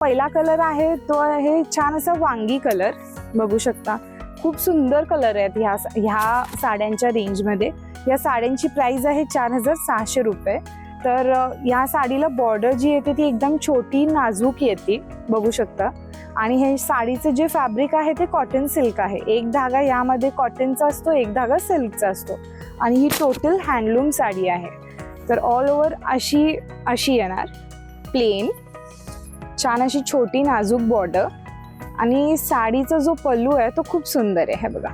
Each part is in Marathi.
पहिला कलर आहे तो आहे छान असा वांगी कलर, बघू शकता खूप सुंदर कलर आहेत ह्या साड्यांच्या रेंजमध्ये। या साड्यांची प्राइस आहे 4600 रुपये। तर या साडीला बॉर्डर जी येते ती एकदम छोटी नाजूक येते, बघू शकता। आणि हे साडीचं जे फॅब्रिक आहे ते कॉटन सिल्क आहे। एक धागा यामध्ये कॉटनचा असतो, एक धागा सिल्कचा असतो। आणि ही टोटल हँडलूम साडी आहे। तर ऑल ओव्हर अशी येणार प्लेन, छान अशी छोटी नाजूक बॉर्डर। आणि साडीचा जो पल्लू आहे तो खूप सुंदर आहे, हे बघा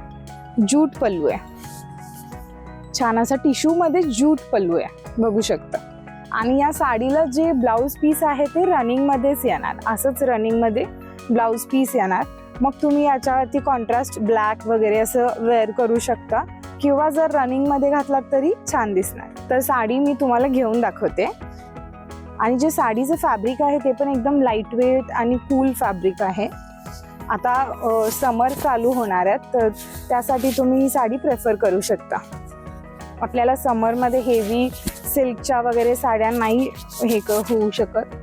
जूट पल्लू आहे, छान असा टिश्यू मध्ये जूट पल्लू आहे, बघू शकता। आणि या साडीला जे ब्लाउज पीस आहे ते रनिंग मध्येच येणार, असंच रनिंग मध्ये ब्लाउज पीस येणार। मग तुम्ही याच्यावरती कॉन्ट्रास्ट ब्लॅक वगैरे असं वेअर करू शकता, किंवा जर रनिंग मध्ये घातलात तरी छान दिसणार। तर साडी मी तुम्हाला घेऊन दाखवते। आणि जे साडीचं फॅब्रिक आहे ते पण एकदम लाईट वेट आणि कूल फॅब्रिक आहे। आता समर चालू होणार आहे, तर त्यासाठी तुम्ही ही साडी प्रेफर करू शकता। आपल्याला समरमध्ये हेवी सिल्कच्या वगैरे साड्या नाही होऊ शकत,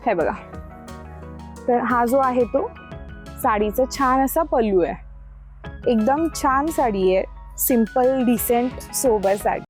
हे बघा। तर हा जो आहे तो साडीचा छान असा पल्लू आहे, एकदम छान साडी आहे, सिंपल डिसेंट सोबर साडी।